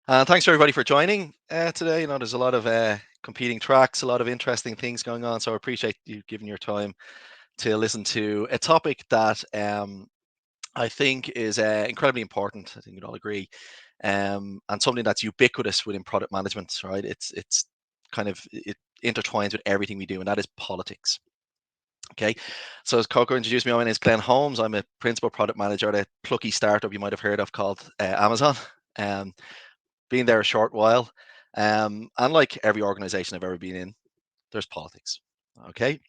And thanks for everybody for joining today. There's a lot of competing tracks, a lot of interesting things going on. So I appreciate you giving your time to listen to a topic that I think is incredibly important. I think we'd all agree, and something that's ubiquitous within product management. Right? It's kind of it intertwines with everything we do, and that is politics. Okay, so as Coco introduced me, my name is Glen Holmes. I'm a principal product manager at a plucky startup you might have heard of called Amazon. Um, been there a short while. And like every organization I've ever been in, there's politics. Okay.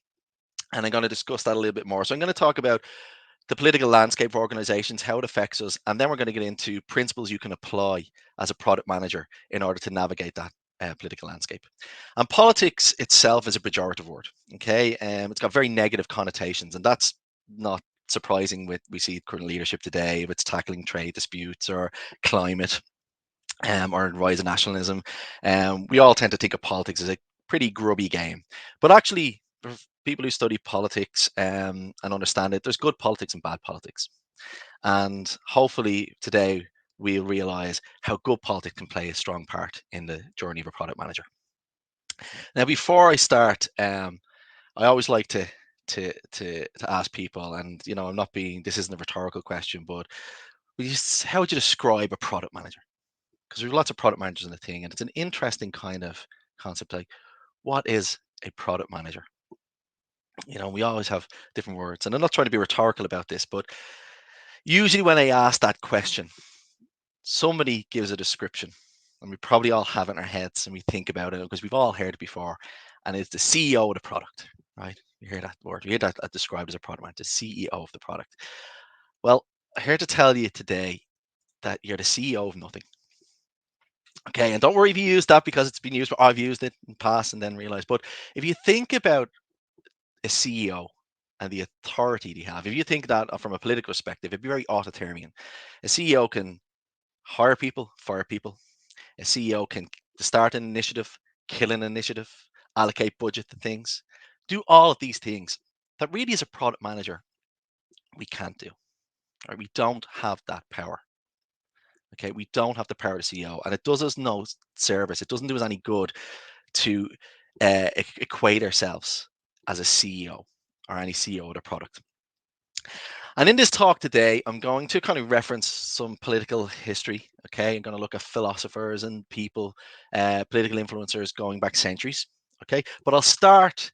And I'm going to discuss that a little bit more. So I'm going to talk about the political landscape for organizations, how it affects us, and then we're going to get into principles you can apply as a product manager in order to navigate that political landscape. And politics itself is a pejorative word. Okay. It's got very negative connotations, and that's not surprising with we see current leadership today if it's tackling trade disputes or climate or rise of nationalism. We all tend to think of politics as a pretty grubby game, but actually, for people who study politics and understand it, there's good politics and bad politics. And hopefully, today we'll realize how good politics can play a strong part in the journey of a product manager. Now, before I start, I always like to ask people, and I'm not being this isn't a rhetorical question, but how would you describe a product manager? Because there's lots of product managers in the thing, and it's an interesting kind of concept. Like, what is a product manager? We always have different words, and I'm not trying to be rhetorical about this, but usually when I ask that question, somebody gives a description, and we probably all have it in our heads, and we think about it because we've all heard it before, and it's the CEO of the product, right? You hear that word, you hear that described as a product manager, the CEO of the product. Well, I'm here to tell you today that you're the CEO of nothing. Okay, and don't worry if you use that because it's been used, but I've used it in the past and then realized. But if you think about a CEO and the authority they have, if you think that from a political perspective, it'd be very authoritarian. A CEO can hire people, fire people. A CEO can start an initiative, kill an initiative, allocate budget to things, do all of these things that really as a product manager, we can't do. Right? We don't have that power. Okay, we don't have the power to CEO, and it does us no service. It doesn't do us any good to equate ourselves as a CEO or any CEO of a product. And in this talk today, I'm going to kind of reference some political history. Okay, I'm going to look at philosophers and people, political influencers going back centuries. Okay, but I'll start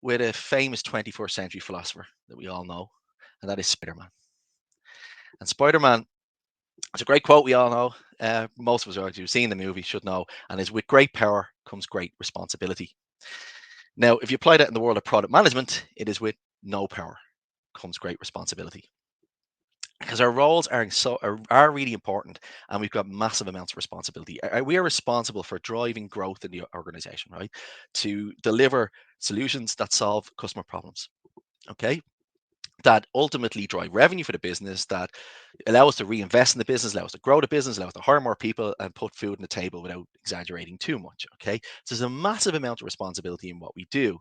with a famous 21st century philosopher that we all know, and that is Spider-Man. And Spider-Man, it's a great quote we all know. Most of us who've seen the movie should know, and is with great power comes great responsibility. Now, if you apply that in the world of product management, it is with no power comes great responsibility. Because our roles are really important, and we've got massive amounts of responsibility. We are responsible for driving growth in the organization, right? To deliver solutions that solve customer problems. Okay, that ultimately drive revenue for the business, that allow us to reinvest in the business, allow us to grow the business, allow us to hire more people and put food on the table without exaggerating too much. Okay, so there's a massive amount of responsibility in what we do,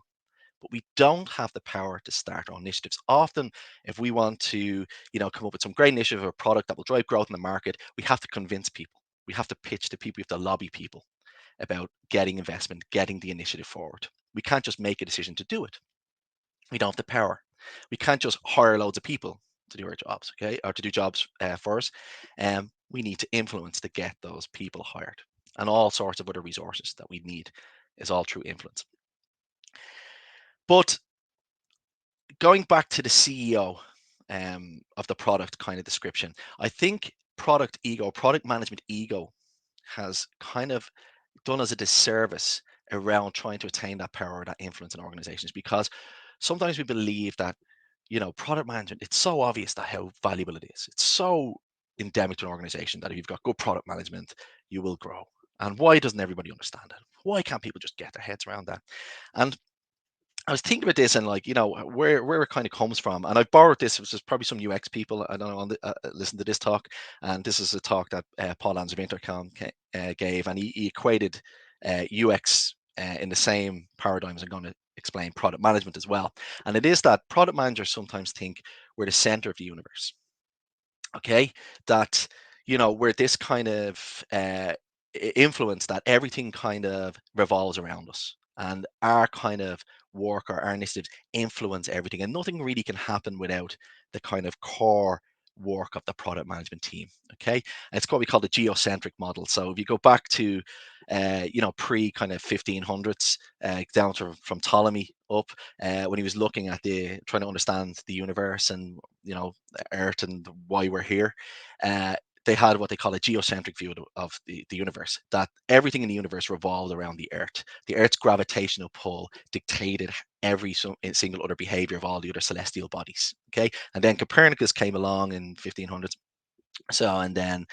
but we don't have the power to start our initiatives. Often, if we want to, come up with some great initiative or product that will drive growth in the market, we have to convince people. We have to pitch to people. We have to lobby people about getting investment, getting the initiative forward. We can't just make a decision to do it. We don't have the power. We can't just hire loads of people to do our jobs, okay, or to do jobs for us. We need to influence to get those people hired, and all sorts of other resources that we need is all through influence. But going back to the CEO of the product kind of description, I think product management ego has kind of done us a disservice around trying to attain that power, that influence in organizations, because sometimes we believe that, product management, it's so obvious that how valuable it is. It's so endemic to an organization that if you've got good product management, you will grow. And why doesn't everybody understand it? Why can't people just get their heads around that? And I was thinking about this and like, where it kind of comes from. And I borrowed this, which is probably some UX people, I don't know, listen to this talk. And this is a talk that Paul Lands of Intercom gave. And he equated UX in the same paradigm as I'm going to explain product management as well. And it is that product managers sometimes think we're the center of the universe. Okay. That, we're this kind of influence that everything kind of revolves around us, and our kind of work or our initiatives influence everything, and nothing really can happen without the kind of core work of the product management team. Okay, and it's what we call the geocentric model. So if you go back to pre kind of 1500s, down to from Ptolemy up, when he was looking at the trying to understand the universe and Earth and why we're here. They had what they call a geocentric view of the universe, that everything in the universe revolved around the Earth. The Earth's gravitational pull dictated every single other behavior of all the other celestial bodies. Okay, and then Copernicus came along in 1500s. So, and then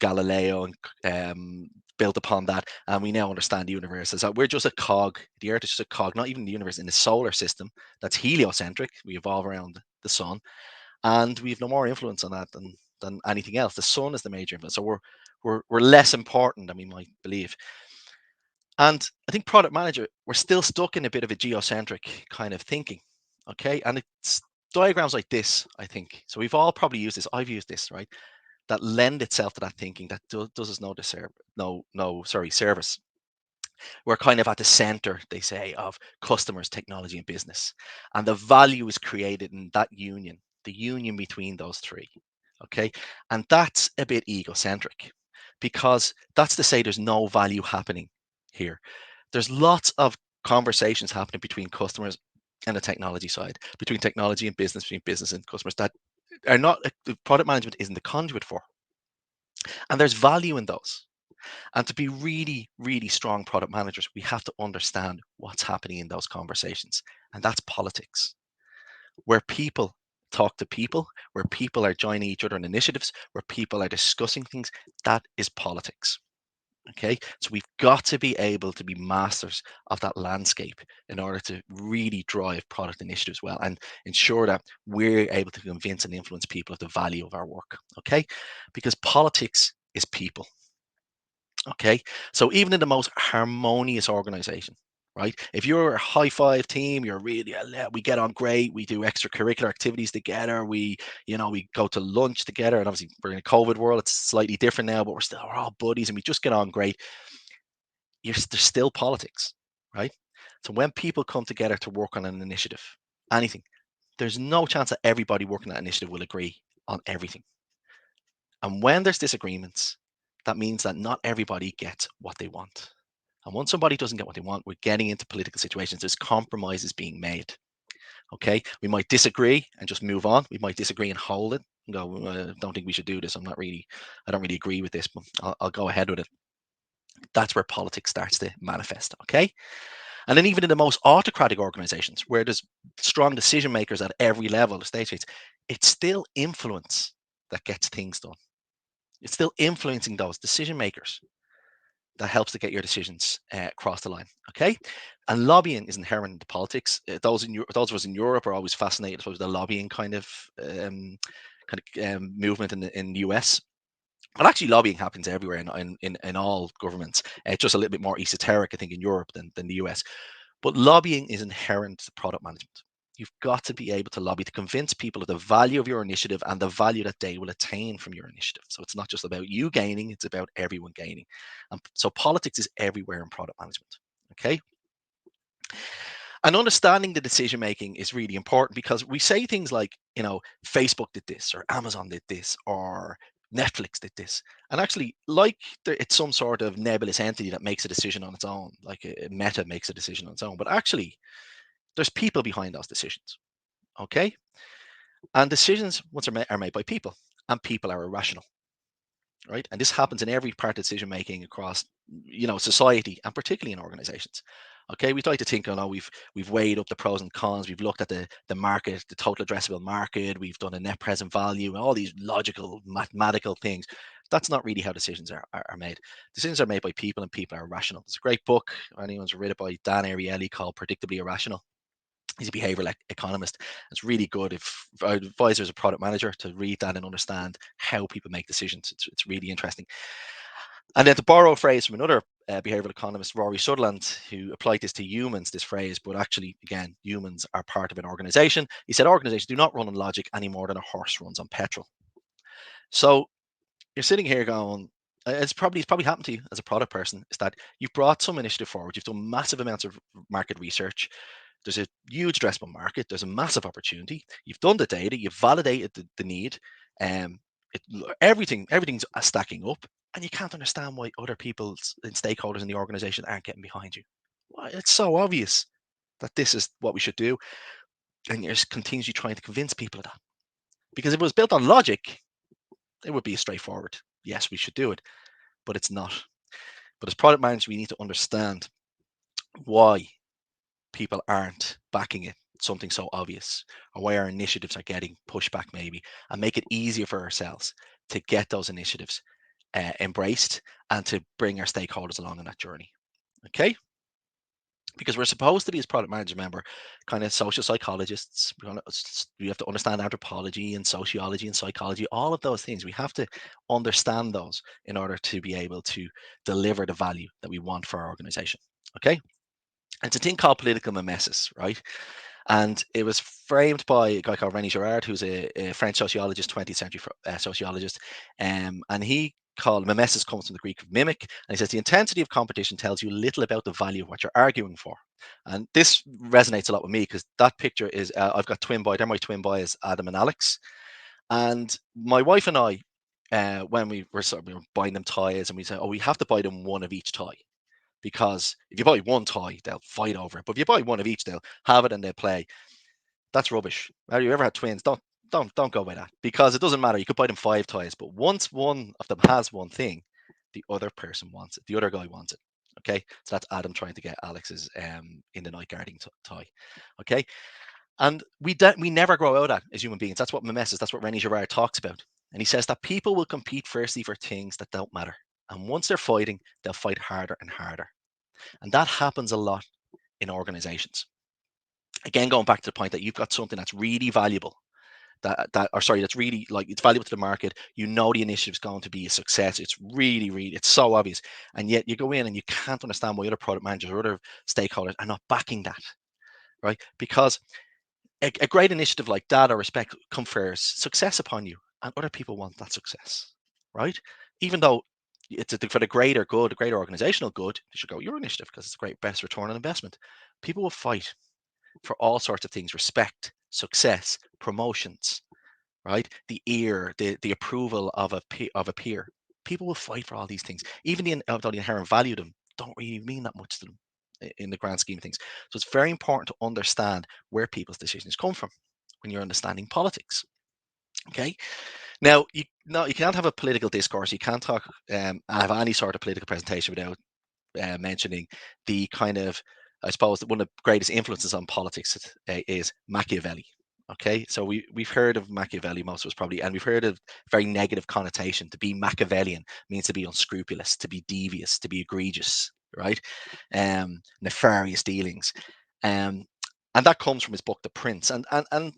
Galileo and built upon that, and we now understand the universe as that we're just a cog. The Earth is just a cog, not even the universe, in the solar system that's heliocentric. We evolve around the sun, and we have no more influence on that than anything else. The sun is the major influence, so we're less important than we might believe. And I think product manager, we're still stuck in a bit of a geocentric kind of thinking. Okay, and it's diagrams like this, I think. So we've all probably used this. I've used this, right? That lend itself to that thinking that does us no service. We're kind of at the center, they say, of customers, technology, and business. And the value is created in that union, the union between those three. Okay. And that's a bit egocentric, because that's to say there's no value happening here. There's lots of conversations happening between customers and the technology side, between technology and business, between business and customers, that are not, the product management isn't the conduit for. And there's value in those. And to be really, really strong product managers, we have to understand what's happening in those conversations. And that's politics, where people talk to people, where people are joining each other in initiatives, where people are discussing things. That is politics. Okay. So we've got to be able to be masters of that landscape in order to really drive product initiatives well and ensure that we're able to convince and influence people of the value of our work. Okay. Because politics is people. Okay. So even in the most harmonious organization, right? If you're a high five team, you're really, we get on great. We do extracurricular activities together. We go to lunch together. And obviously, we're in a COVID world. It's slightly different now, but we're all buddies and we just get on great. There's still politics, right? So when people come together to work on an initiative, anything, there's no chance that everybody working that initiative will agree on everything. And when there's disagreements, that means that not everybody gets what they want. And once somebody doesn't get what they want, we're getting into political situations. There's compromises being made. Okay. We might disagree and just move on. We might disagree and hold it and go, I don't think we should do this. I don't really agree with this, but I'll go ahead with it. That's where politics starts to manifest. Okay. And then even in the most autocratic organizations where there's strong decision makers at every level of stage, it's still influence that gets things done. It's still influencing those decision makers that helps to get your decisions across the line. Okay, and lobbying is inherent to politics. Those of us in Europe are always fascinated with the lobbying movement in the US. But actually, lobbying happens everywhere in all governments. It's just a little bit more esoteric, I think, in Europe than the US. But lobbying is inherent to product management. You've got to be able to lobby to convince people of the value of your initiative and the value that they will attain from your initiative. So it's not just about you gaining, it's about everyone gaining. And so politics is everywhere in product management. Okay. And understanding the decision making is really important, because we say things like, Facebook did this, or Amazon did this, or Netflix did this. And actually, like it's some sort of nebulous entity that makes a decision on its own, like a Meta makes a decision on its own. But actually, there's people behind those decisions. Okay. And decisions once are made by people, and people are irrational, right? And this happens in every part of decision making across, society, and particularly in organizations. Okay, we like to think, we've weighed up the pros and cons, we've looked at the market, the total addressable market, we've done a net present value, and all these logical, mathematical things. That's not really how decisions are made. Decisions are made by people, and people are irrational. There's a great book, anyone's read it, by Dan Ariely, called Predictably Irrational. He's a behavioral economist. It's really good if I advise as a product manager to read that and understand how people make decisions. It's really interesting. And then to borrow a phrase from another behavioral economist, Rory Sutherland, who applied this to humans, this phrase, but actually, again, humans are part of an organization. He said, organizations do not run on logic any more than a horse runs on petrol. So you're sitting here going, it's probably happened to you as a product person, is that you've brought some initiative forward, you've done massive amounts of market research. There's a huge addressable market. There's a massive opportunity. You've done the data. You've validated the need. Um, it, everything's stacking up, and you can't understand why other people and stakeholders in the organization aren't getting behind you. Well, it's so obvious that this is what we should do, and you're just continuously trying to convince people of that. Because if it was built on logic, it would be a straightforward yes, we should do it, but it's not. But as product managers, we need to understand why people aren't backing it, something so obvious, or why our initiatives are getting pushback maybe, and make it easier for ourselves to get those initiatives embraced and to bring our stakeholders along on that journey. Okay, because we're supposed to be, as product managers, remember, kind of social psychologists. We have to understand anthropology and sociology and psychology, all of those things. We have to understand those in order to be able to deliver the value that we want for our organization. Okay, it's a thing called political mimesis, right? And it was framed by a guy called René Girard, who's a French sociologist, 20th century sociologist. And he called mimesis comes from the Greek mimic. And he says the intensity of competition tells you little about the value of what you're arguing for. And this resonates a lot with me because that picture is, I've got twin boy, they're my twin boys, Adam and Alex. And my wife and I, when we were buying them toys, and we said, oh, we have to buy them one of each toy, because if you buy one toy, they'll fight over it. But if you buy one of each, they'll have it and they'll play. That's rubbish. Have you ever had twins? Don't go by that, because it doesn't matter. You could buy them 5 toys, but once one of them has one thing, the other person wants it. The other guy wants it. Okay, so that's Adam trying to get Alex's in the night guarding toy. Okay, and we never grow out of that as human beings. That's what mimesis. That's what René Girard talks about. And he says that people will compete firstly for things that don't matter, and once they're fighting, they'll fight harder and harder. And that happens a lot in organizations. Again, going back to the point that you've got something that's really valuable, that's really, like, it's valuable to the market. You know the initiative's going to be a success. It's really, it's so obvious. And yet you go in and you can't understand why other product managers or other stakeholders are not backing that, right? Because a great initiative like that, or respect, confers success upon you, and other people want that success, right? Even though it's for the greater good, the greater organizational good, they should go your initiative because it's a great best return on investment. People will fight for all sorts of things: respect, success, promotions, right? The ear, the approval of a peer. People will fight for all these things, even although the inherent value of them don't really mean that much to them in the grand scheme of things. So it's very important to understand where people's decisions come from when you're understanding politics. Okay. Now, you can't have a political discourse. You can't have any sort of political presentation without mentioning the kind of, I suppose, that one of the greatest influences on politics is Machiavelli. Okay, so we've heard of Machiavelli, most of us probably, and we've heard of very negative connotation. To be Machiavellian means to be unscrupulous, to be devious, to be egregious, right? Nefarious dealings, um, and that comes from his book, The Prince. And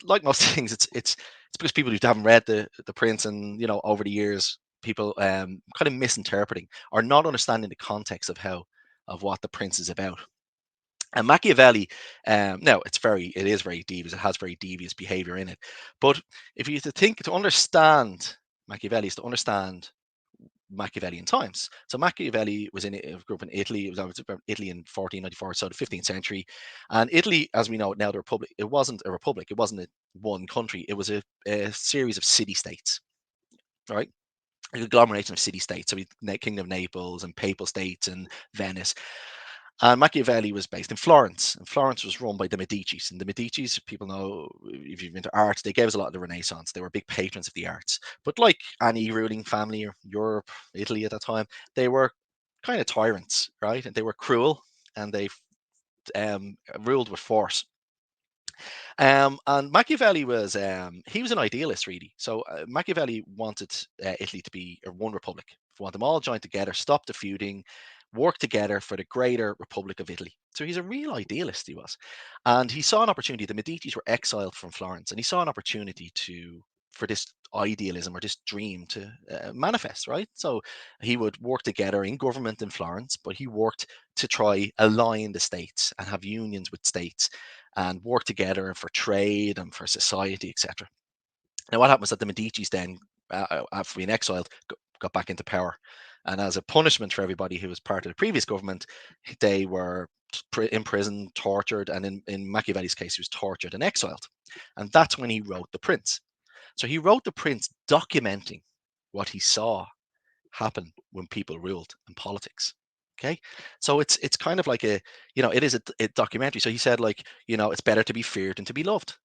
like most things, it's because people who haven't read the Prince, and over the years, people kind of misinterpreting or not understanding the context of what the Prince is about. And Machiavelli, now it is very devious. It has very devious behavior in it. But if you to understand Machiavelli, is to understand Machiavellian times. So Machiavelli was in a group in Italy. It was about Italy in 1494, so the 15th century. And Italy, as we know it now, the republic. It wasn't a republic. It wasn't one country. It was a series of city states, right? A agglomeration of city states. So we Kingdom of Naples and Papal States and Venice. And Machiavelli was based in Florence, and Florence was run by the Medicis. And the Medicis, people know, if you've been to art, they gave us a lot of the Renaissance. They were big patrons of the arts. But like any ruling family, or Europe, Italy at that time, they were kind of tyrants, right? And they were cruel, and they ruled with force. And Machiavelli was he was an idealist, really. So Machiavelli wanted Italy to be one republic. He wanted them all joined together, stop the feuding, work together for the greater Republic of Italy. So he's a real idealist, he was, and he saw an opportunity. The Medicis were exiled from Florence, and he saw an opportunity for this idealism or this dream to manifest, right? So he would work together in government in Florence, but he worked to try align the states and have unions with states and work together for trade and for society, etc. Now, what happened was that the Medicis then, after being exiled, got back into power. And as a punishment for everybody who was part of the previous government, they were imprisoned, tortured, and in Machiavelli's case, he was tortured and exiled. And that's when he wrote The Prince. So he wrote The Prince documenting what he saw happen when people ruled in politics. Okay, so it's kind of like it is a documentary. So he said, like, it's better to be feared than to be loved.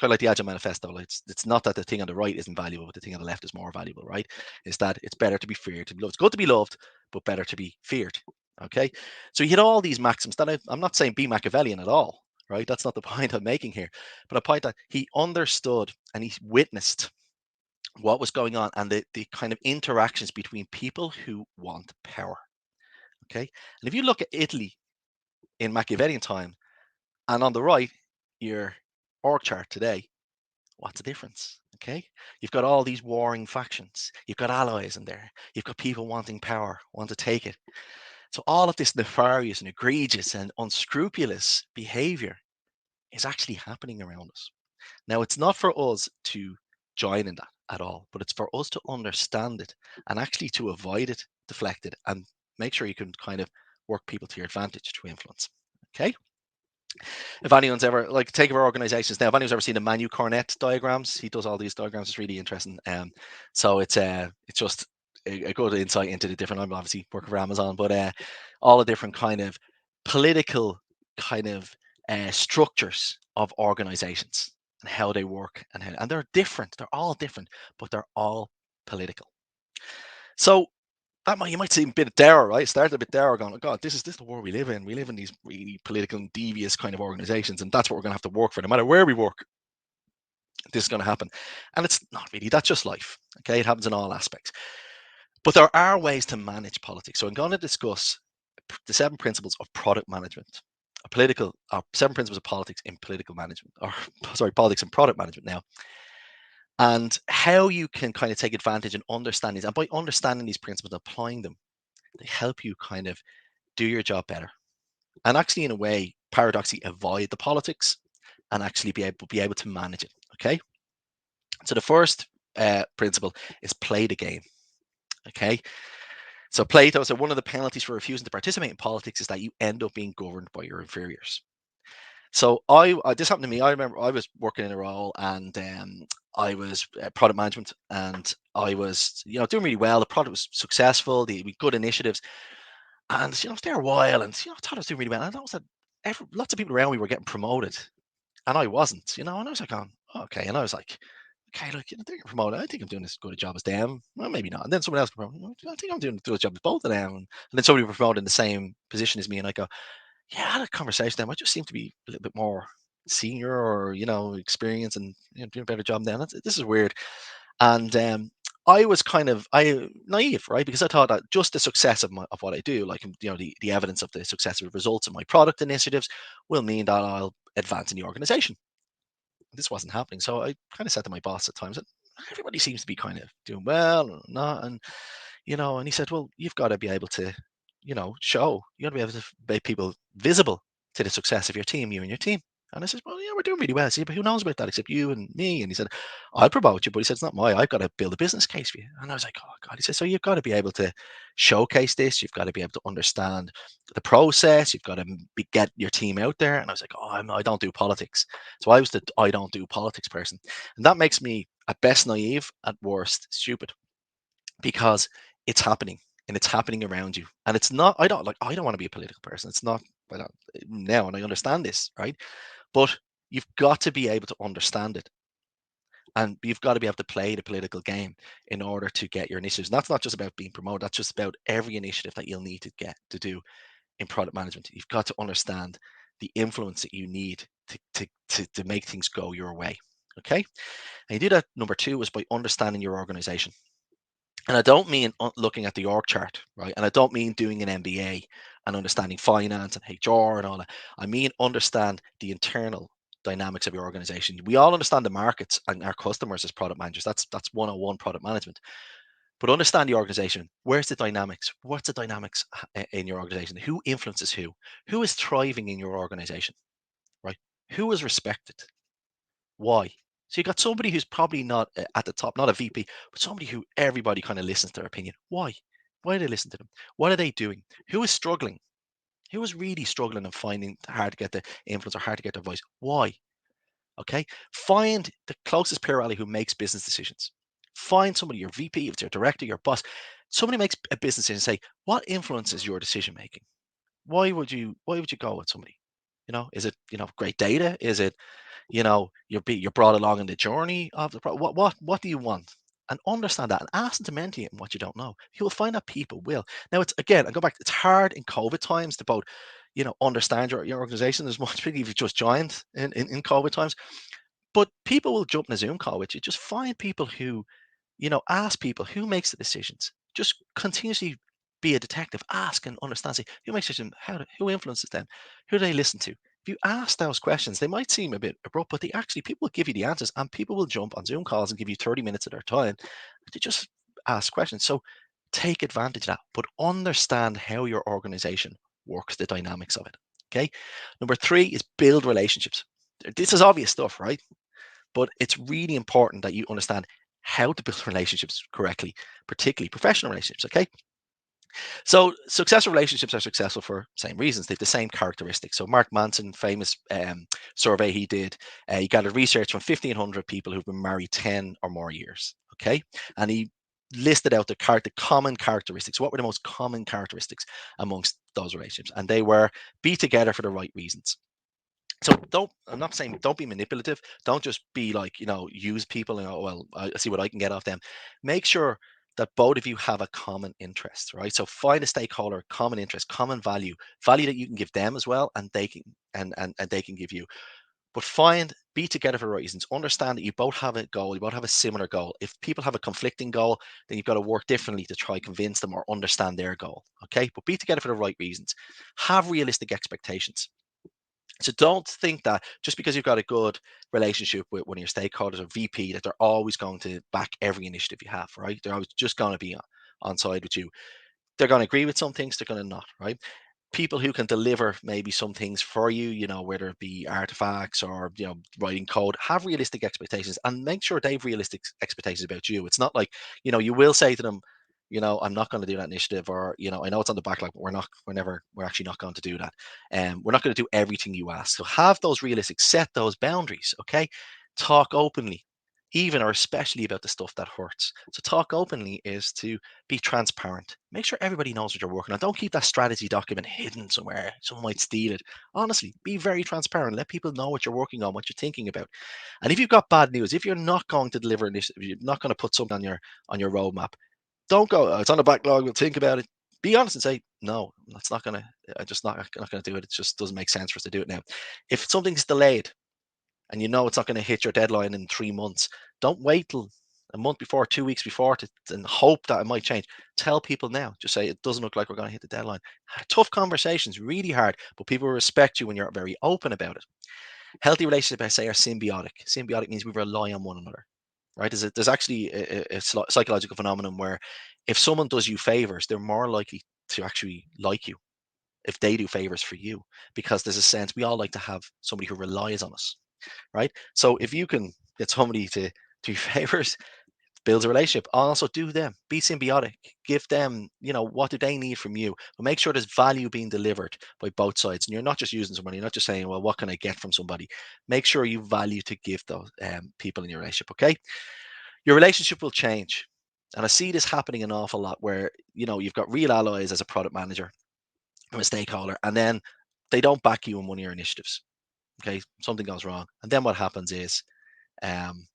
Kind of like the Agile Manifesto. Like, it's not that the thing on the right isn't valuable, but the thing on the left is more valuable, right? Is that it's better to be feared to be loved. It's good to be loved, but better to be feared. Okay, so he had all these maxims that I'm not saying be Machiavellian at all, right? That's not the point I'm making here, but a point that he understood and he witnessed what was going on and the kind of interactions between people who want power. Okay, and if you look at Italy in Machiavellian time and on the right, your org chart today, what's the difference? Okay, you've got all these warring factions, you've got allies in there, you've got people wanting power, want to take it. So all of this nefarious and egregious and unscrupulous behavior is actually happening around us. Now, it's not for us to join in that at all, but it's for us to understand it and actually to avoid it, deflect it, and make sure you can kind of work people to your advantage to influence. Okay. If anyone's ever, like, take our organizations now, if anyone's ever seen the Manu Cornet diagrams, he does all these diagrams. It's really interesting. So it's just a good insight into the different. I'm obviously working for Amazon, but all the different kind of political kind of structures of organizations and how they work and they're different. They're all different, but they're all political. So you might seem a bit dour, right? Started a bit dour, going, oh God, this is the world we live in. We live in these really political and devious kind of organizations, and that's what we're going to have to work for. No matter where we work, this is going to happen. And it's not really. That's just life. Okay, it happens in all aspects. But there are ways to manage politics. So I'm going to discuss the 7 principles of product management, political 7 principles of politics in political management, or sorry, politics and product management now, and how you can kind of take advantage and understand these. And by understanding these principles and applying them, they help you kind of do your job better and actually, in a way, paradoxically avoid the politics and actually be able to manage it. Okay, so the first principle is play the game. Okay, so Plato said one of the penalties for refusing to participate in politics is that you end up being governed by your inferiors. So this happened to me. I remember I was working in a role and I was product management and I was doing really well. The product was successful. We good initiatives. And I was there a while, and I thought I was doing really well. And I noticed that lots of people around me were getting promoted, and I wasn't. And I was like, oh, okay. And I was like, okay, look, they're getting promoted. I think I'm doing as good a job as them. Well, maybe not. And then someone else got promoted. "Well, I think I'm doing as good a job as both of them. And then somebody was promoted in the same position as me, and I go, yeah, I had a conversation with them. I just seem to be a little bit more senior or experience and doing a better job than them. This is weird. And I was kind of naive, right? Because I thought that just the success of what I do, like the evidence of the successful results of my product initiatives, will mean that I'll advance in the organization. This wasn't happening, so I kind of said to my boss at times that everybody seems to be kind of doing well or not, and he said, well, you've got to be able to, show, you got to be able to make people visible to the success of your team, you and your team. And I said, well, yeah, we're doing really well. I said, but who knows about that except you and me? And he said, I'll promote you, but he said, it's not I've got to build a business case for you. And I was like, oh God. He said, so you've got to be able to showcase this. You've got to be able to understand the process. You've got to get your team out there. And I was like, oh, I don't do politics. So I was the I don't do politics person. And that makes me at best naive, at worst stupid, because it's happening and it's happening around you. And it's not, I don't want to be a political person. It's not, I don't, now, and I understand this, right? But you've got to be able to understand it. And you've got to be able to play the political game in order to get your initiatives. And that's not just about being promoted. That's just about every initiative that you'll need to get to do in product management. You've got to understand the influence that you need to make things go your way. Okay. And you do that. Number two is by understanding your organization. And I don't mean looking at the org chart, right? And I don't mean doing an MBA and understanding finance and HR and all that. I mean understand the internal dynamics of your organization. We all understand the markets and our customers as product managers. That's 101 product management. But understand the organization. Where's the dynamics? What's the dynamics in your organization? Who influences who? Who is thriving in your organization, right? Who is respected? Why? So you got somebody who's probably not at the top, not a VP, but somebody who everybody kind of listens to their opinion. Why? Why do they listen to them? What are they doing? Who is struggling? Who is really struggling and finding it hard to get the influence or hard to get their voice? Why? Okay. Find the closest peer rally who makes business decisions. Find somebody, your VP, if it's your director, your boss, somebody makes a business decision. Say, what influences your decision making? Why would you go with somebody? Is it great data? Is it you're brought along in the journey of the what do you want? And understand that and ask them to mentor you in what you don't know. You will find that people will. Now it's again, I go back, it's hard in COVID times to both, understand your organization as much, particularly if you just joined in COVID times. But people will jump in a Zoom call with you. Just find people who, ask people who makes the decisions. Just continuously be a detective. Ask and understand. Say who makes decisions. Who influences them? Who do they listen to? If you ask those questions, they might seem a bit abrupt, but people will give you the answers, and people will jump on Zoom calls and give you 30 minutes of their time to just ask questions. So take advantage of that, but understand how your organization works, the dynamics of it. Okay. Number three is build relationships. This is obvious stuff, right? But it's really important that you understand how to build relationships correctly, particularly professional relationships. Okay. So successful relationships are successful for same reasons. They have the same characteristics. So Mark Manson, famous survey he did, he gathered research from 1,500 people who've been married 10 or more years. Okay. And he listed out the common characteristics. What were the most common characteristics amongst those relationships? And they were be together for the right reasons. So I'm not saying don't be manipulative. Don't just be like, use people and well, I see what I can get off them. Make sure that both of you have a common interest, right? So find a stakeholder, common interest, common value that you can give them as well, and they can and they can give you. But be together for reasons. Understand that you both have a goal, you both have a similar goal. If people have a conflicting goal, then you've got to work differently to try convince them or understand their goal. Okay. But be together for the right reasons. Have realistic expectations. So don't think that just because you've got a good relationship with one of your stakeholders or VP that they're always going to back every initiative you have, right? They're always just going to be on side with you. They're going to agree with some things, they're going to not, right? People who can deliver maybe some things for you, whether it be artifacts or writing code, have realistic expectations and make sure they've realistic expectations about you. It's not like, you will say to them, I'm not going to do that initiative, or I know it's on the backlog, but we're actually not going to do that. And we're not going to do everything you ask. So have those realistic, set those boundaries, okay? Talk openly, even or especially about the stuff that hurts. So talk openly is to be transparent. Make sure everybody knows what you're working on. Don't keep that strategy document hidden somewhere. Someone might steal it. Honestly, be very transparent. Let people know what you're working on, what you're thinking about. And if you've got bad news, if you're not going to deliver this, if you're not going to put something on your roadmap, don't go. "Oh, it's on the backlog. We'll think about it." Be honest and say, "No, that's not gonna. I just not gonna do it. It just doesn't make sense for us to do it now." If something's delayed, and it's not going to hit your deadline in 3 months, don't wait till a month before, 2 weeks before, and hope that it might change. Tell people now. Just say it doesn't look like we're going to hit the deadline. Tough conversations, really hard, but people respect you when you're very open about it. Healthy relationships, I say, are symbiotic. Symbiotic means we rely on one another, right? There's actually a psychological phenomenon where if someone does you favors, they're more likely to actually like you if they do favors for you, because there's a sense we all like to have somebody who relies on us, right? So if you can get somebody to do favors, builds a relationship. Also do them. Be symbiotic. Give them, what do they need from you? But make sure there's value being delivered by both sides. And you're not just using somebody, you're not just saying, well, what can I get from somebody? Make sure you value to give those people in your relationship. Okay. Your relationship will change. And I see this happening an awful lot where, you've got real allies as a product manager or a stakeholder, and then they don't back you in one of your initiatives. Okay. Something goes wrong. And then what happens is, um,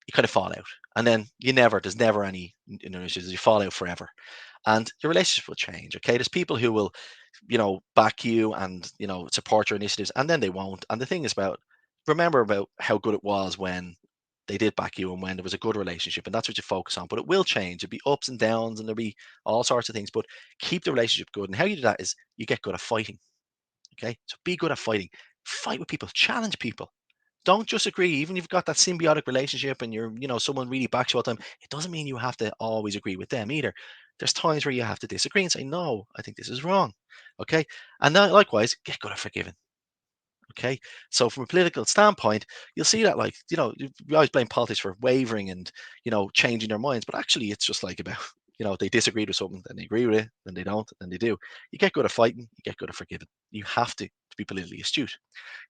you kind of fall out, and then there's never any issues. You fall out forever, and your relationship will change. Okay, there's people who will back you and support your initiatives, and then they won't. And the thing is remember about how good it was when they did back you and when there was a good relationship, and that's what you focus on. But it will change. There'll be ups and downs, and there'll be all sorts of things, but keep the relationship good. And how you do that is you get good at fighting. Okay, so be good at fighting. Fight with people, challenge people. Don't just agree. Even if you've got that symbiotic relationship and someone really backs you all the time, it doesn't mean you have to always agree with them either. There's times where you have to disagree and say, no, I think this is wrong. Okay. And then likewise, get good at forgiving. Okay. So from a political standpoint, you'll see that we always blame politics for wavering and, changing their minds, but actually it's just like about They disagreed with something, then they agree with it, then they don't, then they do. You get good at fighting, you get good at forgiving. You have to be politically astute.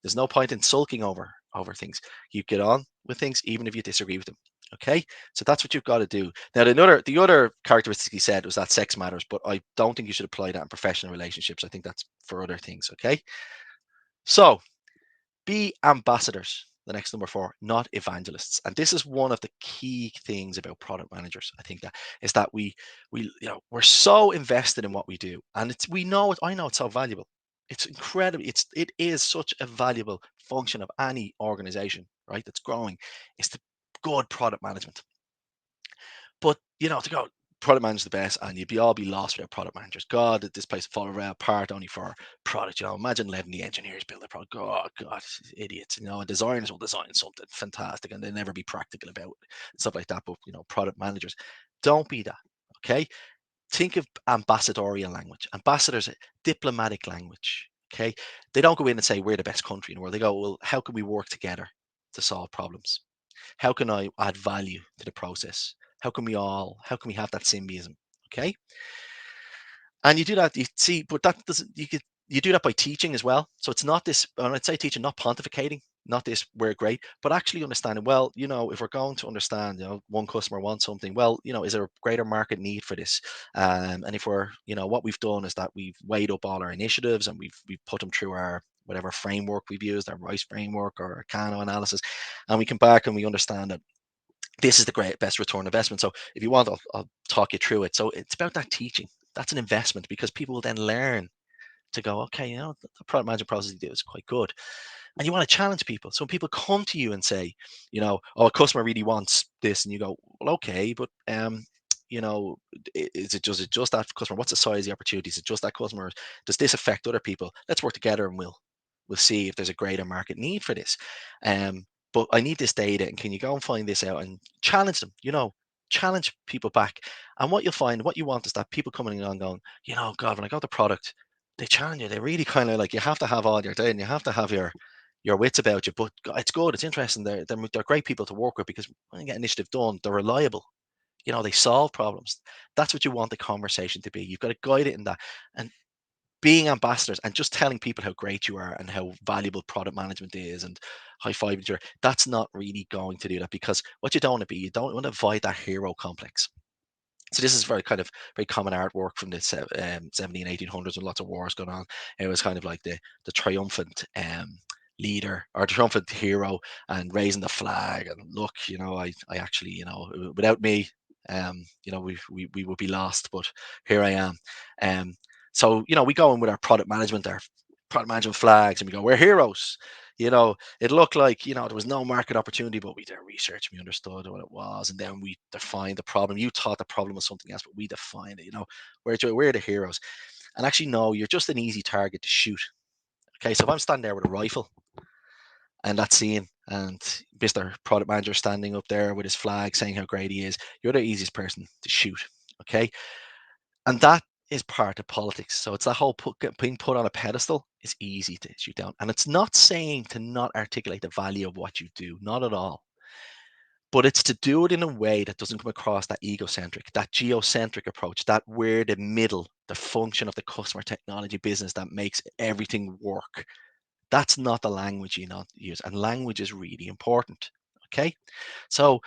There's no point in sulking over things. You get on with things even if you disagree with them. Okay, so that's what you've got to do. Now, the other characteristic he said was that sex matters, but I don't think you should apply that in professional relationships. I think that's for other things. Okay, so be ambassadors. The next number four, not evangelists. And this is one of the key things about product managers. I think that is that we're so invested in what we do, and we know it. I know it's so valuable. It's incredible. It is such a valuable function of any organization, right? That's growing. It's the good product management. But to go product manager's the best, and you'd be lost without product managers. God, this place fall apart only for product. Imagine letting the engineers build a product. Oh God, idiots. And designers will design something fantastic, and they'll never be practical about it, stuff like that. But product managers, don't be that. Okay, think of ambassadorial language. Ambassadors, diplomatic language. Okay, they don't go in and say we're the best country in the world. They go, well, how can we work together to solve problems? How can I add value to the process? How can we have that symbiosm? Okay. And you do that, you see, but that doesn't, you do that by teaching as well. So it's not this, and I'd say teaching, not pontificating, not this, we're great, but actually understanding, well, if we're going to understand, one customer wants something, well, is there a greater market need for this? And if what we've done is that we've weighed up all our initiatives and we've put them through our whatever framework we've used, our RICE framework or our Kano analysis, and we come back and we understand that this is the great best return investment. So if you want, I'll talk you through it. So it's about that teaching. That's an investment because people will then learn to go, okay, the product management process you do is quite good. And you want to challenge people. So when people come to you and say, oh, a customer really wants this, and you go, well, okay, but you know, is it just that customer? What's the size of the opportunity? Is it just that customer? Does this affect other people? Let's work together and we'll see if there's a greater market need for this. But I need this data, and can you go and find this out and challenge them? Challenge people back. And what you'll find, what you want is that people coming along going, God, when I got the product, they challenge you. They really kind of like, you have to have all your data and you have to have your wits about you. But it's good. It's interesting. They're great people to work with because when you get initiative done, they're reliable. They solve problems. That's what you want the conversation to be. You've got to guide it in that. And being ambassadors and just telling people how great you are and how valuable product management is and high fiving you, that's not really going to do that, because what you don't want to be, you don't want to avoid that hero complex. So this is very common artwork from the 17, 1800s when lots of wars going on. It was kind of like the triumphant leader or triumphant hero and raising the flag and look, I actually, without me, we would be lost, but here I am. We go in with our product management flags, and we go, we're heroes. It looked like, there was no market opportunity, but we did research, we understood what it was, and then we defined the problem. You thought the problem was something else, but we defined it. We're the heroes. And actually, no, you're just an easy target to shoot. Okay, so if I'm standing there with a rifle and that scene, and Mr. Product Manager standing up there with his flag saying how great he is, you're the easiest person to shoot. Okay, and that is part of politics. So it's that whole being put on a pedestal is easy to shoot down. And it's not saying to not articulate the value of what you do, not at all. But it's to do it in a way that doesn't come across that egocentric, that geocentric approach, that we're the middle, the function of the customer technology business that makes everything work. That's not the language you not use. And language is really important. Okay. So,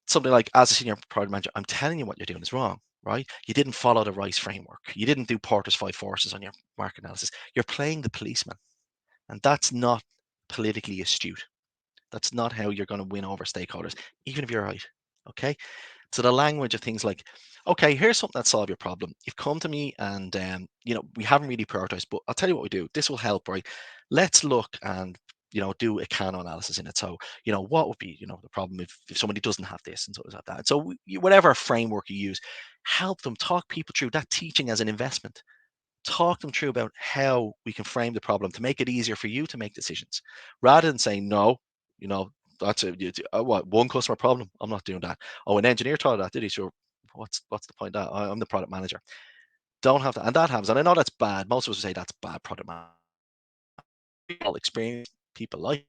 something like, as a senior product manager, I'm telling you what you're doing is wrong, right? You didn't follow the RICE framework. You didn't do Porter's five forces on your market analysis. You're playing the policeman. And that's not politically astute. That's not how you're going to win over stakeholders, even if you're right. Okay. So the language of things like, okay, here's something that solve your problem. You've come to me and, we haven't really prioritized, but I'll tell you what we do. This will help, right? Let's look and, do a Kano analysis in it. So, what would be, the problem if somebody doesn't have this and so like that. So whatever framework you use, help them, talk people through that, teaching as an investment. Talk them through about how we can frame the problem to make it easier for you to make decisions, rather than saying no. That's what, one customer problem. I'm not doing that. Oh, an engineer thought of that, did he? Sure. What's the point of that? I'm the product manager. Don't have that, and that happens. And I know that's bad. Most of us would say that's bad product management. All experienced people like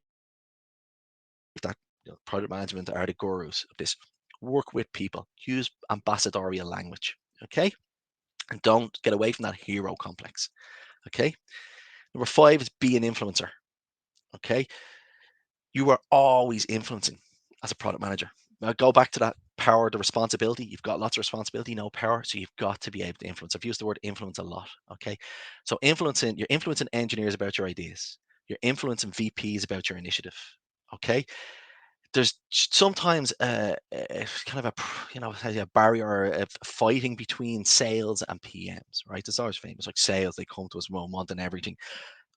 that. Product management are the gurus of this. work with people, use ambassadorial language. Okay. And don't get away from that hero complex. Okay. Number five is be an influencer. Okay. You are always influencing as a product manager. Now go back to that power, the responsibility. You've got lots of responsibility, no power. So you've got to be able to influence. I've used the word influence a lot. Okay. So you're influencing engineers about your ideas. You're influencing VPs about your initiative. Okay. There's sometimes kind of a barrier of fighting between sales and PMs, right? It's always famous, like sales, they come to us wanting everything.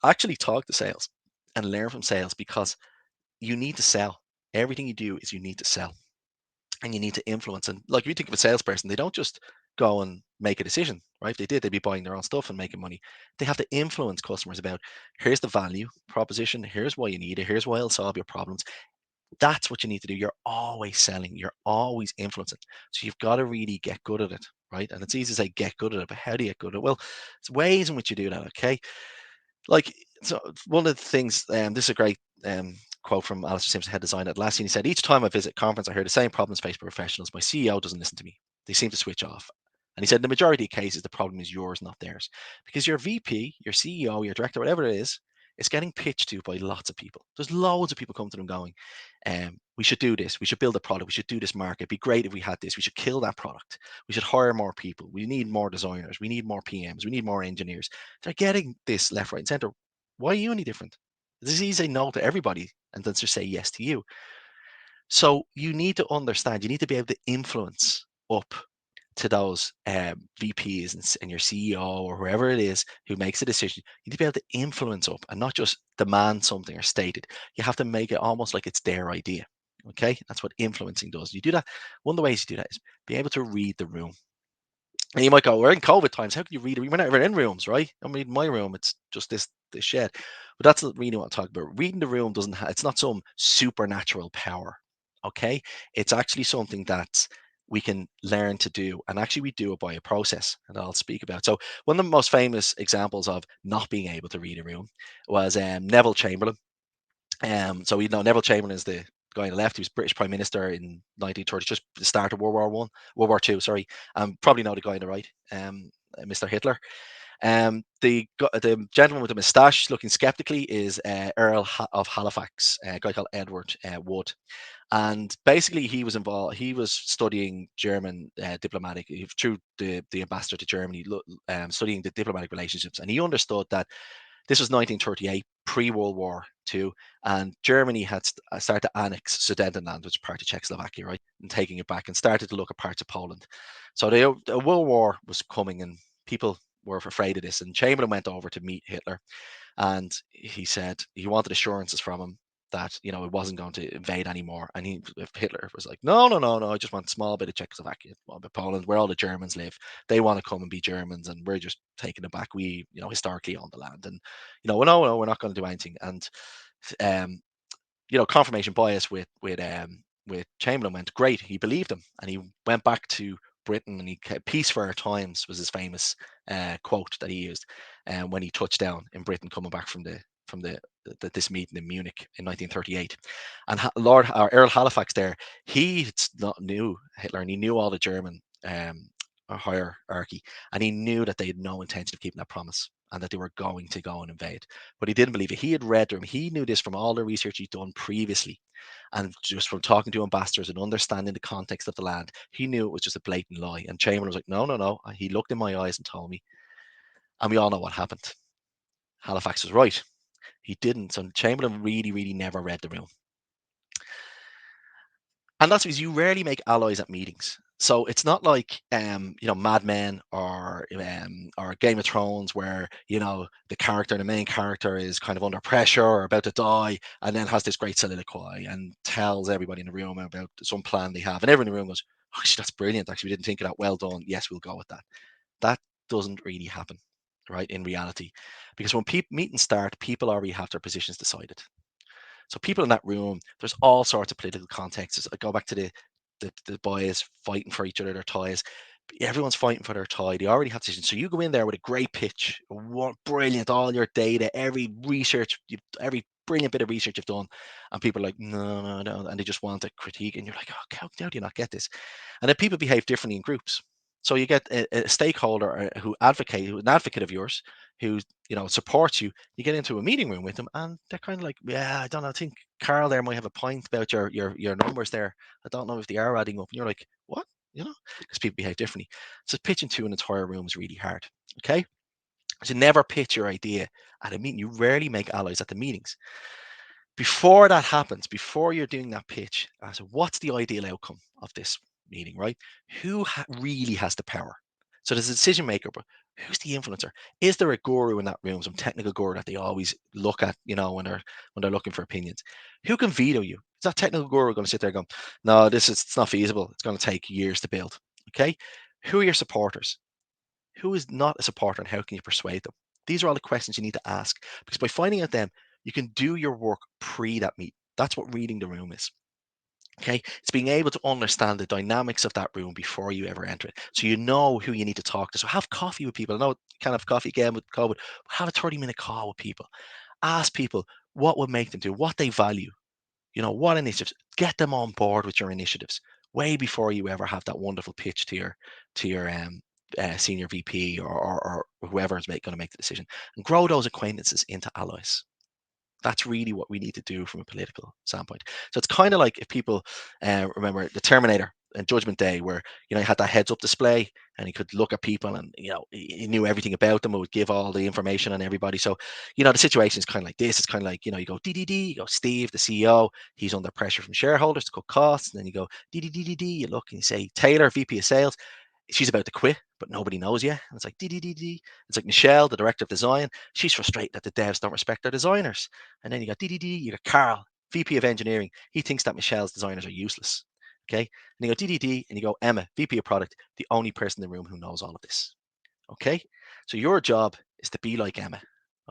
Actually talk to sales and learn from sales because you need to sell. Everything you do is you need to sell and you need to influence. And like if you think of a salesperson, they don't just go and make a decision, right? If they did, they'd be buying their own stuff and making money. They have to influence customers about here's the value proposition, here's why you need it, here's why it'll solve your problems. That's what you need to do. You're always selling, you're always influencing. So you've got to really get good at it, right? And it's easy to say get good at it, but how do you get good at it? Well, it's ways in which you do that, okay? Like, so one of the things, this is a great quote from Alistair Simpson, head designer at Atlassian. He said, each time I visit conference, I hear the same problems faced by professionals. My CEO doesn't listen to me. They seem to switch off. And he said, the majority of cases, the problem is yours, not theirs. Because your VP, your CEO, your director, whatever it is, it's getting pitched to by lots of people. There's loads of people coming to them going, we should do this. We should build a product. We should do this market. It'd be great if we had this. We should kill that product. We should hire more people. We need more designers. We need more PMs. We need more engineers. They're getting this left, right, and center. Why are you any different? It's easy to say no to everybody and then just say yes to you. So you need to understand, you need to be able to influence up to those VPs and your CEO or whoever it is who makes a decision. You need to be able to influence up and not just demand something or state it. You have to make it almost like it's their idea. Okay, that's what influencing does. You do that. One of the ways you do that is be able to read the room. And you might go, we're in COVID times. How can you read? We're not even in rooms, right? I mean, my room, it's just this shed. But that's not really what I'm talking about. Reading the room doesn't it's not some supernatural power. Okay. It's actually something that we can learn to do. And actually we do it by a process that I'll speak about. So one of the most famous examples of not being able to read a room was Neville Chamberlain. So we know Neville Chamberlain is the guy on the left. He was British Prime Minister in 1930, just the start of World War Two. Sorry, probably know the guy on the right, Mr. Hitler. The gentleman with the moustache, looking skeptically, is Earl of Halifax, a guy called Edward Wood. And basically, he was involved. He was studying German diplomatic through the ambassador to Germany, studying the diplomatic relationships, and he understood that this was 1938, pre-World War II, and Germany had started to annex Sudetenland, which is part of Czechoslovakia, right, and taking it back, and started to look at parts of Poland. So the World War was coming, and people were afraid of this. And Chamberlain went over to meet Hitler, and he said he wanted assurances from him that it wasn't going to invade anymore. And Hitler was like, no, no, no, no, I just want a small bit of Czechoslovakia, a small bit of Poland, where all the Germans live. They want to come and be Germans, and we're just taking it back. We, historically own the land, and no, no, we're not going to do anything. And um, confirmation bias with Chamberlain went great. He believed him, and he went back to Britain, and "Peace for our times" was his famous quote that he used when he touched down in Britain, coming back from this meeting in Munich in 1938. And Lord Earl Halifax there, he not knew Hitler, and he knew all the German hierarchy, and he knew that they had no intention of keeping that promise, and that they were going to go and invade. But he didn't believe it. He had read them. He knew this from all the research he'd done previously, and just from talking to ambassadors and understanding the context of the land, he knew it was just a blatant lie. And Chamberlain was like, no, no, no. He looked in my eyes and told me. And we all know what happened. Halifax was right. He didn't. So Chamberlain really, really never read the room. And that's because you rarely make allies at meetings. So it's not like Mad Men or Game of Thrones, where the main character is kind of under pressure or about to die, and then has this great soliloquy and tells everybody in the room about some plan they have, and everyone in the room goes, "Actually, that's brilliant. Actually, we didn't think of that. Well done. Yes, we'll go with that." That doesn't really happen, right, in reality, because when meetings start, people already have their positions decided. So people in that room, there's all sorts of political contexts. I go back to the boys fighting for each other, their ties. Everyone's fighting for their tie. They already have decisions. So you go in there with a great pitch, brilliant, all your data, every research, every brilliant bit of research you've done, and people are like, no, no, no, and they just want a critique, and you're like, oh, how do you not get this? And then people behave differently in groups. So you get a stakeholder an advocate of yours, who supports you. You get into a meeting room with them, and they're kind of like, yeah, I don't know. I think Carl there might have a point about your numbers there. I don't know if they are adding up. And you're like, what? Because people behave differently. So pitching to an entire room is really hard. Okay, so never pitch your idea at a meeting. You rarely make allies at the meetings. Before that happens, before you're doing that pitch, so what's the ideal outcome of this meeting, right? Who really has the power? So there's a decision maker, but who's the influencer? Is there a guru in that room, some technical guru that they always look at, when they're looking for opinions? Who can veto you? Is that technical guru going to sit there going, no, it's not feasible. It's going to take years to build. Okay. Who are your supporters? Who is not a supporter, and how can you persuade them? These are all the questions you need to ask, because by finding out them, you can do your work pre that meet. That's what reading the room is. Okay, it's being able to understand the dynamics of that room before you ever enter it, so you know who you need to talk to. So have coffee with people. I know you can't have coffee again with COVID, but have a 30-minute call with people. Ask people what would make them do, what they value, what initiatives. Get them on board with your initiatives way before you ever have that wonderful pitch to your senior VP, or whoever is going to make the decision, and grow those acquaintances into allies. That's really what we need to do from a political standpoint. So it's kind of like if people remember the Terminator and Judgment Day, where he had that heads-up display, and he could look at people, and he knew everything about them. It would give all the information on everybody. So the situation is kind of like this. It's kind of like you go DDD, you go Steve, the CEO. He's under pressure from shareholders to cut costs, and then you go DDDD. You look and you say Taylor, VP of Sales. She's about to quit, but nobody knows yet. And it's like DDDD. It's like Michelle, the director of design. She's frustrated that the devs don't respect their designers. And then you got DDD. You got Carl, VP of engineering. He thinks that Michelle's designers are useless. Okay. And you go DDD, and you go Emma, VP of product, the only person in the room who knows all of this. Okay. So your job is to be like Emma.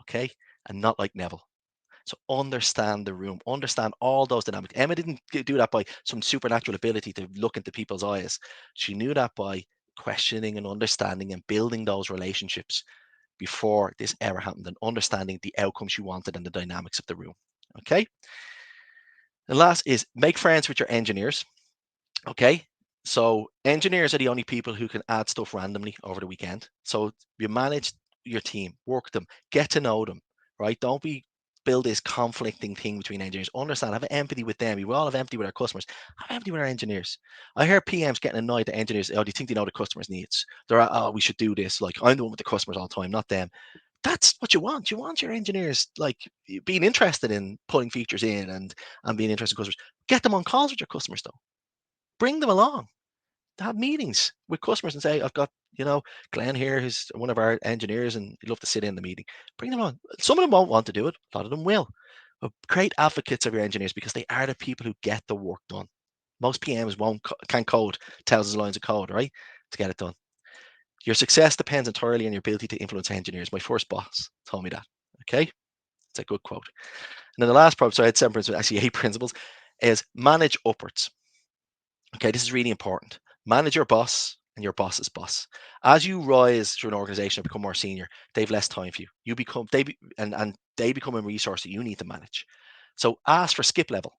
Okay. And not like Neville. So understand the room, understand all those dynamics. Emma didn't do that by some supernatural ability to look into people's eyes. She knew that by questioning and understanding and building those relationships before this ever happened, and understanding the outcome she wanted and the dynamics of the room. Okay. The last is make friends with your engineers. Okay. So engineers are the only people who can add stuff randomly over the weekend. So you manage your team, work them, get to know them, right? Don't be build this conflicting thing between engineers. Understand, have empathy with them. We all have empathy with our customers. Have empathy with our engineers. I hear PMs getting annoyed at engineers. Oh, do you think they know the customer's needs? They're, oh, we should do this. Like, I'm the one with the customers all the time, not them. That's what you want. You want your engineers like being interested in putting features in, and being interested in customers. Get them on calls with your customers though. Bring them along, have meetings with customers and say, I've got, Glen here, who's one of our engineers, and he'd love to sit in the meeting. Bring them on. Some of them won't want to do it, a lot of them will. But create advocates of your engineers, because they are the people who get the work done. Most PMs can't code thousands of lines of code, right? To get it done. Your success depends entirely on your ability to influence engineers. My first boss told me that. Okay. It's a good quote. And then the last problem, so I had 7 principles, actually 8 principles, is manage upwards. Okay, this is really important. Manage your boss and your boss's boss. As you rise through an organization and become more senior, they have less time for you. You become and they become a resource that you need to manage. So ask for skip level.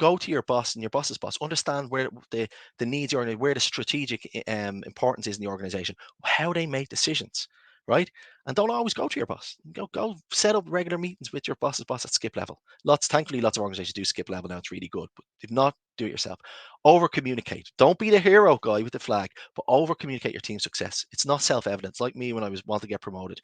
Go to your boss and your boss's boss. Understand where the needs are, where the strategic importance is in the organization, how they make decisions, right? And don't always go to your boss. Go set up regular meetings with your boss's boss at skip level. Thankfully, lots of organizations do skip level now. It's really good. But if not, do it yourself. Over communicate. Don't be the hero guy with the flag, but over communicate your team's success. It's not self evident. It's like me when I was want to get promoted.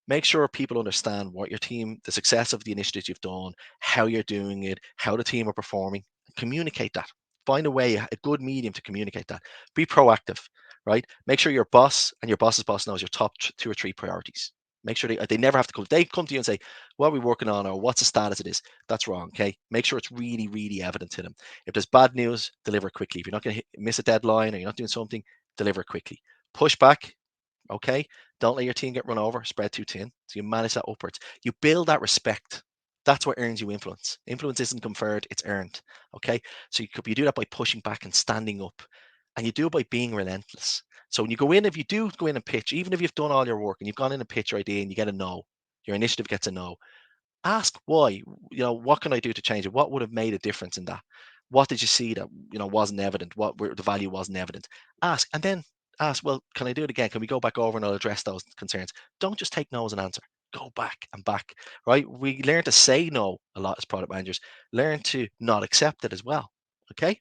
Make sure people understand what your team, the success of the initiatives you've done, how you're doing it, how the team are performing. Communicate that. Find a way, a good medium to communicate that. Be proactive, right? Make sure your boss and your boss's boss knows your top 2 or 3 priorities. Make sure they never have to come. They come to you and say, "What are we working on?" or "What's the status of this?" That's wrong. Okay. Make sure it's really, really evident to them. If there's bad news, deliver quickly. If you're not going to miss a deadline, or you're not doing something, deliver quickly. Push back. Okay. Don't let your team get run over, spread too thin. So you manage that upwards. You build that respect. That's what earns you influence. Influence isn't conferred, it's earned. Okay. So you do that by pushing back and standing up. And you do it by being relentless. So when you go in, if you do go in and pitch, even if you've done all your work and you've gone in and pitch your idea and you get a no, your initiative gets a no, Ask why. What can I do to change it? What would have made a difference in that? What did you see that wasn't evident? What where the value wasn't evident? Ask, and then ask, well, can I do it again? Can we go back over and I'll address those concerns? Don't just take no as an answer. Go back and back, right? We learn to say no a lot as product managers. Learn to not accept it as well. Okay.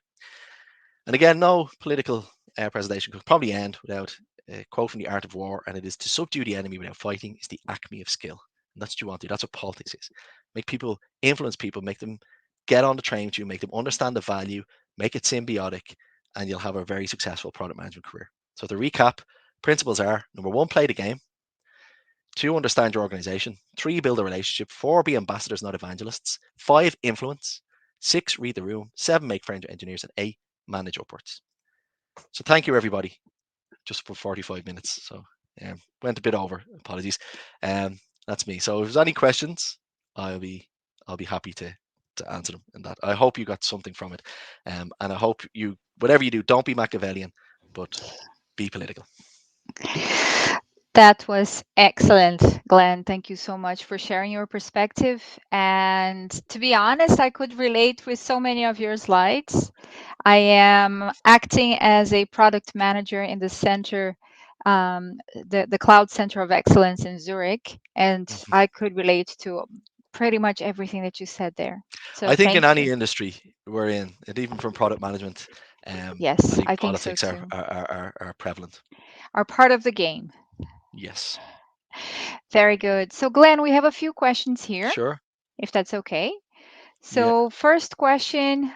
And again, no political presentation could probably end without a quote from The Art of War, and it is to subdue the enemy without fighting is the acme of skill. And that's what you want to do. That's what politics is. Make people influence people, make them get on the train with you, make them understand the value, make it symbiotic, and you'll have a very successful product management career. So to recap, principles are number one, play the game. Two, understand your organization. Three, build a relationship. Four, be ambassadors, not evangelists. Five, influence. Six, read the room. Seven, make friends with engineers. And eight, manage upwards. So thank you, everybody. Just for 45 minutes. So went a bit over. Apologies. That's me. So if there's any questions, I'll be happy to answer them. And that I hope you got something from it. And I hope you, whatever you do, don't be Machiavellian, but be political. That was excellent, Glenn. Thank you so much for sharing your perspective. And to be honest, I could relate with so many of your slides. I am acting as a product manager in the center, the Cloud Center of Excellence in Zurich, and Mhm. I could relate to pretty much everything that you said there. So I think in thank you. any industry we're in, and even from product management, I Yes, think I think so politics too. are prevalent. Are part of the game. Yes. Very good. So, Glenn, we have a few questions here, Sure. if that's okay. Yeah. So, first question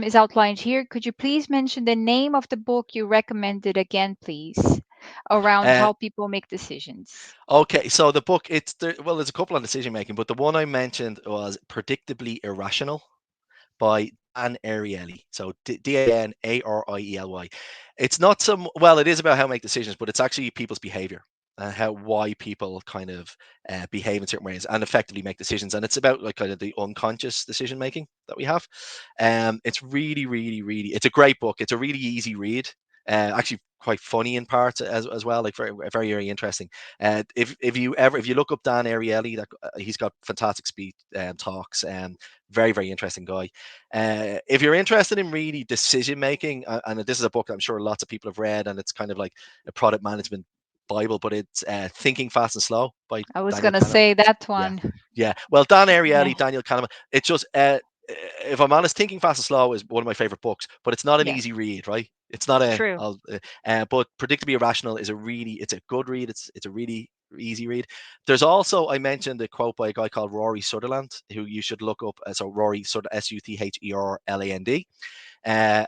is outlined here. Could you please mention the name of the book you recommended again, please, around Uh, how people make decisions? Okay, so the book, it's there, well, there's a couple on decision making, but the one I mentioned was Predictably Irrational by Dan Ariely. So Danariely. It's not some, well, it is about how to make decisions, but it's actually people's behavior and how why people kind of behave in certain ways and effectively make decisions. And it's about like kind of the unconscious decision making that we have. It's really, really, really, it's a great book. It's a really easy read. Actually, quite funny in parts as well, like very, very, very interesting. If you look up Dan Ariely, that he's got fantastic speech talks, and very, very interesting guy. If you're interested in really decision making, and this is a book I'm sure lots of people have read, and it's kind of like a product management Bible, but it's Thinking Fast and Slow by I was Daniel going to Kahneman. say that Yeah, one. yeah. Well, Dan Yeah, Ariely, Daniel Kahneman. It's just if I'm honest, Thinking Fast and Slow is one of my favorite books, but it's not an yes, easy read, right? It's not a, true. but Predictably Irrational is it's a good read. It's a really easy read. There's also, I mentioned a quote by a guy called Rory Sutherland, who you should look up. So Rory, sort of Sutherland.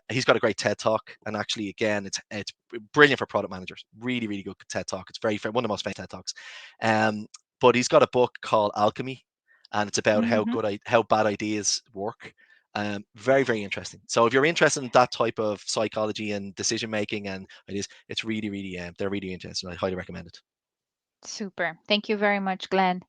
He's got a great TED talk, and actually, again, it's brilliant for product managers. Really, really good TED talk. It's very one of the most famous TED talks. Um, but he's got a book called Alchemy, and it's about Hmm. how bad ideas work. Very, very interesting. So if you're interested in that type of psychology and decision making and ideas, it's really, really they're really interesting. I highly recommend it. Super. Thank you very much, Glenn.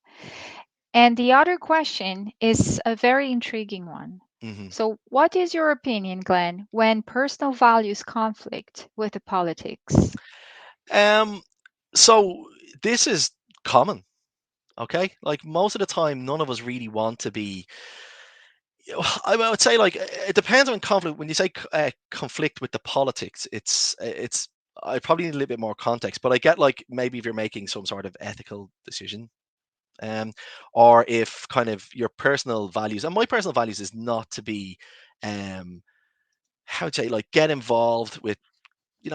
And the other question is a very intriguing one. Hmm. So, what is your opinion, Glenn, when personal values conflict with the politics? Um, so this is common. Okay, like most of the time, none of us really want to be. I would say like it depends on conflict. When you say conflict with the politics, it's. I probably need a little bit more context, but I get like maybe if you're making some sort of ethical decision, um, or if kind of your personal values. And my personal values is not to be, how to say, like get involved with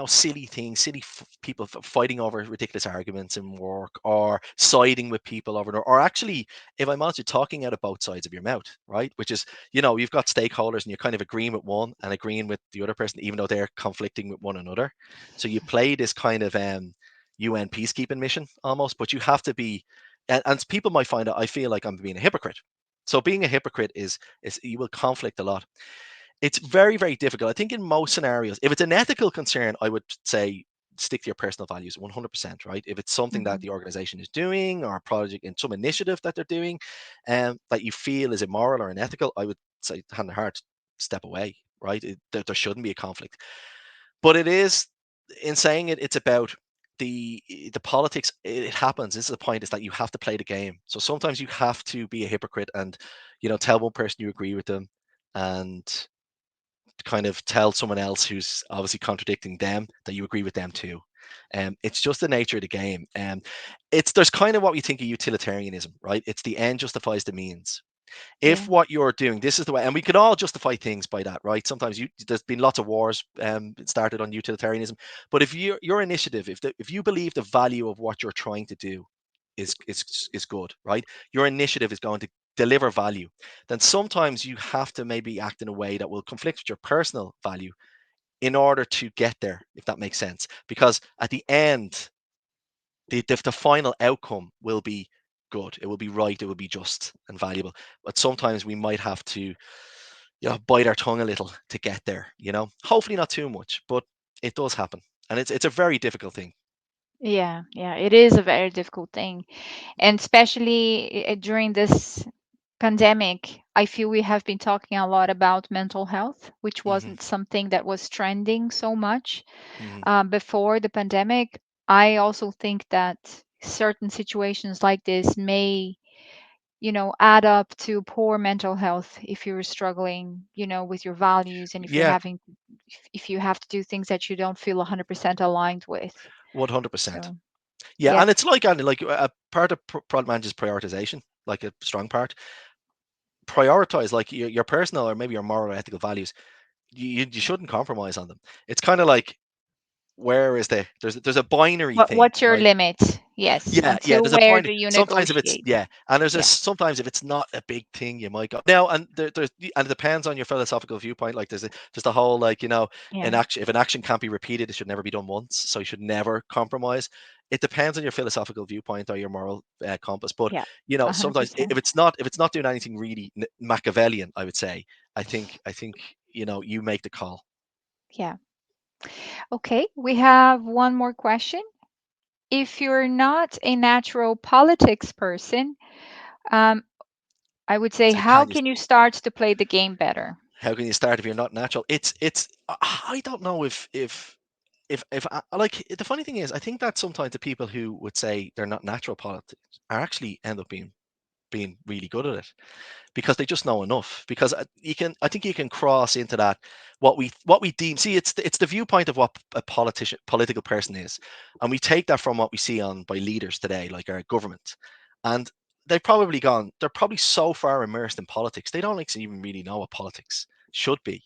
silly things, silly people fighting over ridiculous arguments in work, or siding with people over, or actually, if I'm honest, you're talking out of both sides of your mouth, right? Which is, you've got stakeholders and you're kind of agreeing with one and agreeing with the other person, even though they're conflicting with one another. So you play this kind of UN peacekeeping mission almost, but you have to be, and people might find out I feel like I'm being a hypocrite. So being a hypocrite is you will conflict a lot. It's very, very difficult. I think in most scenarios, if it's an ethical concern, I would say stick to your personal values 100%, right? If it's something that Hmm. the organization is doing or a project in some initiative that they're doing that you feel is immoral or unethical, I would say, hand on heart, step away, right? There shouldn't be a conflict. But it is, in saying it, it's about the politics, it happens. This is the point, is that you have to play the game. So sometimes you have to be a hypocrite and, tell one person you agree with them, and kind of tell someone else who's obviously contradicting them that you agree with them too. It's just the nature of the game. It's there's kind of what we think of utilitarianism, right? It's the end justifies the means. Yeah. If what you're doing, this is the way, and we can all justify things by that, right? Sometimes there's been lots of wars started on utilitarianism, but if your initiative, if you believe the value of what you're trying to do is good, right? Your initiative is going to deliver value, then sometimes you have to maybe act in a way that will conflict with your personal value in order to get there, if that makes sense. Because at the end, the final outcome will be good. It will be right. It will be just and valuable. But sometimes we might have to, bite our tongue a little to get there. Hopefully not too much, but it does happen, and it's a very difficult thing. Yeah, yeah, it is a very difficult thing. And especially during this pandemic, I feel we have been talking a lot about mental health, which Hmm. wasn't something that was trending so much Hmm. before the pandemic. I also think that certain situations like this may, add up to poor mental health if you're struggling, with your values, and if you're Yeah, having, if you have to do things that you don't feel 100% aligned with. 100%. So, Yeah, yeah. and it's like a part of product managers prioritization, like a strong part. Prioritize like your personal or maybe your moral or ethical values. You shouldn't compromise on them. It's kind of like, where is there's a binary thing, What's your right? limit? Yes. Yeah, yeah. Until There's a where point. do you Sometimes if it's negotiate? yeah, and Yeah. sometimes if it's not a big thing, you might go now. And and it depends on your philosophical viewpoint. Like there's the whole, like, Yeah. an action, if an action can't be repeated, it should never be done once. So you should never compromise. It depends on your philosophical viewpoint or your moral compass. But Yeah. sometimes 100%. if it's not doing anything really Machiavellian, I would say. I think you make the call. Yeah. Okay. We have one more question. If you're not a natural politics person, um, I would say, So how can you? can you start to play the game better? How can you start if you're not natural? It's I don't know if like, the funny thing is, I think that sometimes the people who would say they're not natural politics are actually end up being really good at it, because they just know enough. Because I think you can cross into that, what we deem, see, it's the viewpoint of what a political person is, and we take that from what we see on by leaders today, like our government, and they're probably so far immersed in politics they don't actually even really know what politics should be,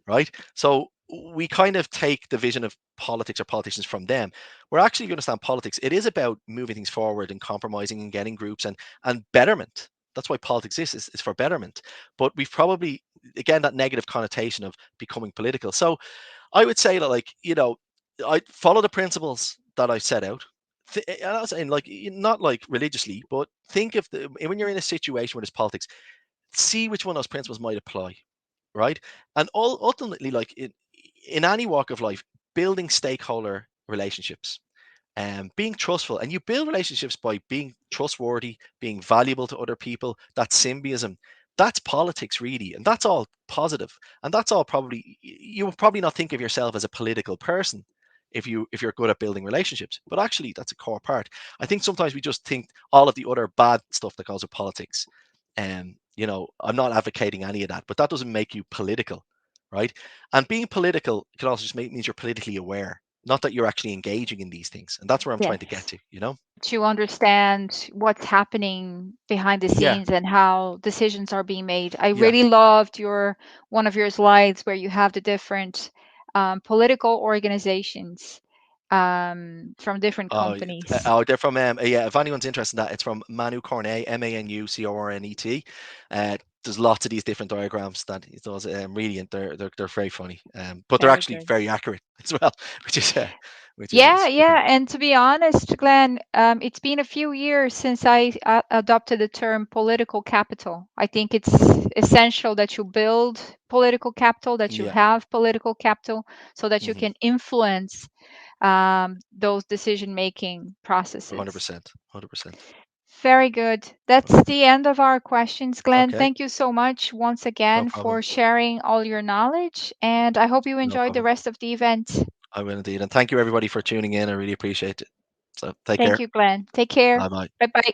right? So we kind of take the vision of politics or politicians from them. We're actually, if you understand politics, it is about moving things forward and compromising and getting groups and betterment. That's why politics is for betterment. But we've probably, again, that negative connotation of becoming political. So I would say that, like, I follow the principles that I set out. And I was saying, like, not like religiously, but think of when you're in a situation where there's politics, see which one of those principles might apply, right? And ultimately, like, in any walk of life, building stakeholder relationships and being trustful, and you build relationships by being trustworthy, being valuable to other people, that symbiotism, that's politics really, and that's all positive. And that's all, probably you will probably not think of yourself as a political person if you're good at building relationships, but actually that's a core part. I think sometimes we just think all of the other bad stuff that goes with politics, and I'm not advocating any of that, but that doesn't make you political, right? And being political can also just means you're politically aware, not that you're actually engaging in these things. And that's where I'm trying to get Yes. to. To understand what's happening behind the Yeah, scenes and how decisions are being made. I yeah. really loved one of your slides where you have the different political organizations from different Oh, companies. they're from yeah. If anyone's interested in that, it's from Manu Cornet, Manucornet. There's lots of these different diagrams that he does. Really, and they're very funny. But they're Very actually good. very accurate as well, which is Yeah, looking. yeah. And to be honest, Glenn, it's been a few years since I adopted the term political capital. I think it's essential that you build political capital, that you Yeah, have political capital, so that you hmm, can influence those decision-making processes. 100%, 100%. Very good. That's the end of our questions, Glenn. Okay, Thank you so much once no again problem, for sharing all your knowledge, and I hope you no enjoyed the problem. rest of the event. I will indeed. And thank you everybody for tuning in. I really appreciate it. So take Thank care. you, Glenn. Take care. Bye bye. Bye bye.